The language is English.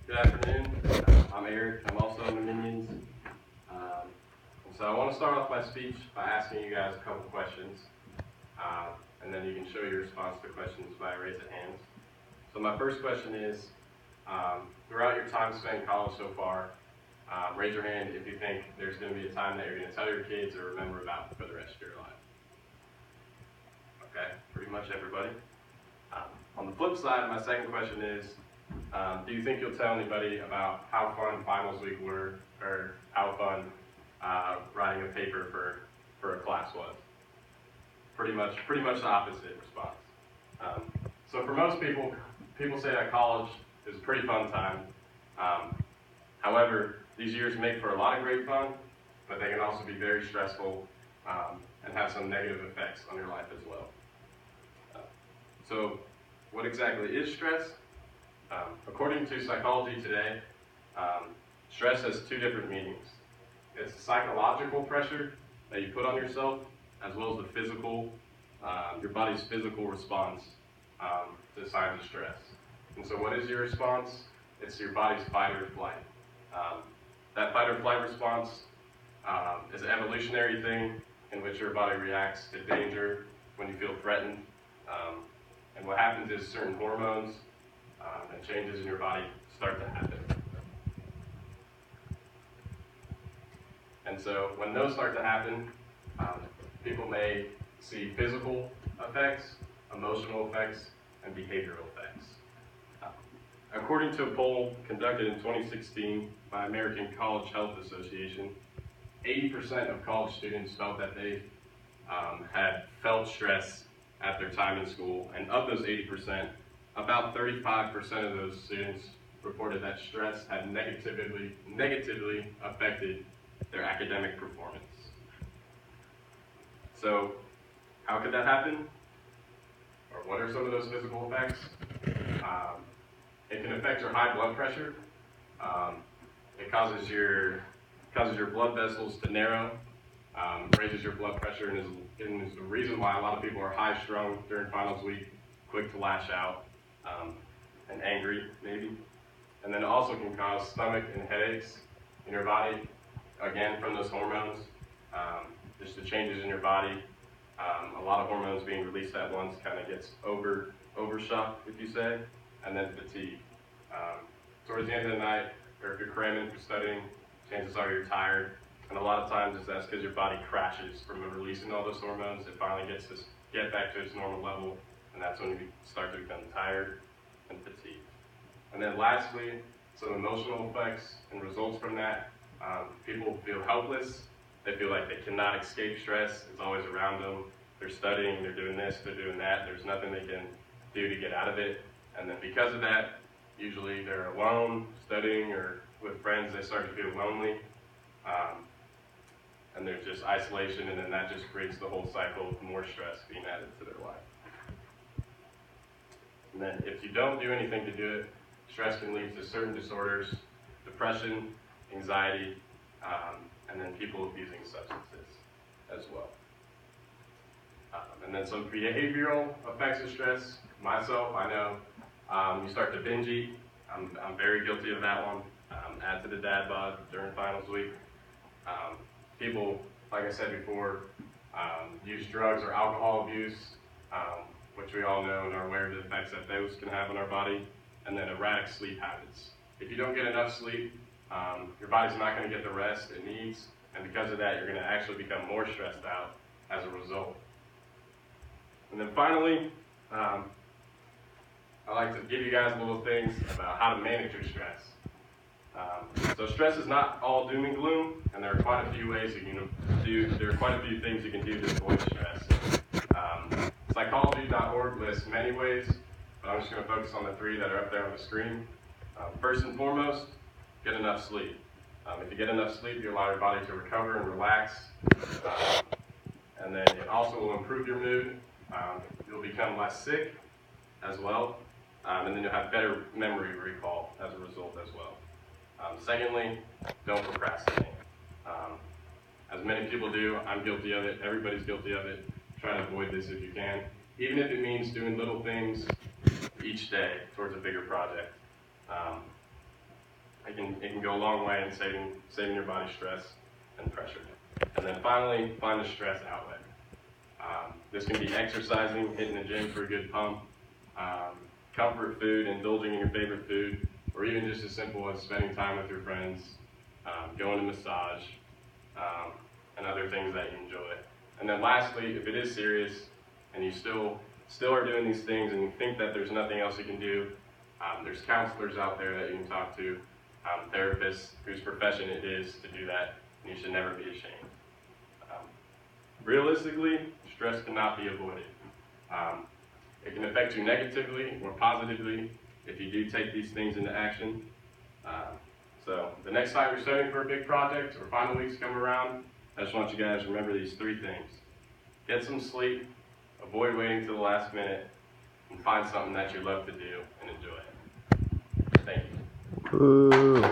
Good afternoon. I'm Eric. I'm also in the Minions. So I want to start off my speech by asking you guys a couple questions, and then you can show your response to questions by raise of hands. So my first question is, throughout your time spent in college so far, raise your hand if you think there's going to be a time that you're going to tell your kids or remember about for the rest of your life. Okay, pretty much everybody. On the flip side, my second question is, do you think you'll tell anybody about how fun finals week were, or how fun writing a paper for a class was? Pretty much the opposite response. So for most people say that college is a pretty fun time. However, these years make for a lot of great fun, but they can also be very stressful and have some negative effects on your life as well. So what exactly is stress? According to Psychology Today, stress has two different meanings. It's the psychological pressure that you put on yourself, as well as the physical, your body's physical response to signs of stress. And so what is your response? It's your body's fight or flight. That fight or flight response is an evolutionary thing in which your body reacts to danger when you feel threatened. And what happens is certain hormones and changes in your body start to happen. And so when those start to happen, people may see physical effects, emotional effects, and behavioral effects. According to a poll conducted in 2016 by American College Health Association, 80% of college students felt that they had felt stress at their time in school, and of those 80%, about 35% of those students reported that stress had negatively affected their academic performance. So, how could that happen? Or what are some of those physical effects? It can affect your high blood pressure. It causes your blood vessels to narrow, raises your blood pressure, and is the reason why a lot of people are high-strung during finals week, quick to lash out, and angry, maybe. And then it also can cause stomach and headaches in your body, again, from those hormones, just the changes in your body. A lot of hormones being released at once kind of gets overshot, if you say, and then fatigue. Towards the end of the night, or if you're cramming for studying, chances are you're tired, and a lot of times that's because your body crashes from releasing all those hormones. It finally get back to its normal level, and that's when you start to become tired and fatigued. And then lastly, some emotional effects and results from that. People feel helpless. They feel like they cannot escape stress. It's always around them. They're studying, they're doing this, they're doing that. There's nothing they can do to get out of it. And then because of that, usually they're alone, studying, or with friends, they start to feel lonely. And there's just isolation, and then that just creates the whole cycle of more stress being added to their life. And then if you don't do anything to do it, stress can lead to certain disorders, depression, anxiety, and then people abusing substances as well. And then some behavioral effects of stress. Myself, I know you start to binge eat. I'm very guilty of that one. Add to the dad bod during finals week. People, like I said before, use drugs or alcohol abuse, which we all know and are aware of the effects that those can have on our body, and then erratic sleep habits. If you don't get enough sleep, your body's not going to get the rest it needs, and because of that, you're going to actually become more stressed out as a result. And then finally, I like to give you guys little things about how to manage your stress. So stress is not all doom and gloom, and there are quite a few ways you can do. There are quite a few things you can do to avoid stress. Psychology.org lists many ways, but I'm just going to focus on the three that are up there on the screen. First and foremost, get enough sleep. If you get enough sleep, you allow your body to recover and relax, and then it also will improve your mood. You'll become less sick as well, and then you'll have better memory recall as a result as well. Secondly, don't procrastinate. As many people do, I'm guilty of it, everybody's guilty of it. Try to avoid this if you can, even if it means doing little things each day towards a bigger project. it can go a long way in saving your body stress and pressure. And then finally, find a stress outlet. This can be exercising, hitting the gym for a good pump, comfort food, indulging in your favorite food, or even just as simple as spending time with your friends, going to massage, and other things that you enjoy. And then lastly, if it is serious and you still are doing these things and you think that there's nothing else you can do, there's counselors out there that you can talk to, therapists whose profession it is to do that, and you should never be ashamed. Realistically, stress cannot be avoided. It can affect you negatively or positively if you do take these things into action. So the next time you're studying for a big project or final weeks come around, I just want you guys to remember these 3 things. Get some sleep, avoid waiting till the last minute, and find something that you love to do and enjoy. Thank you. Ooh.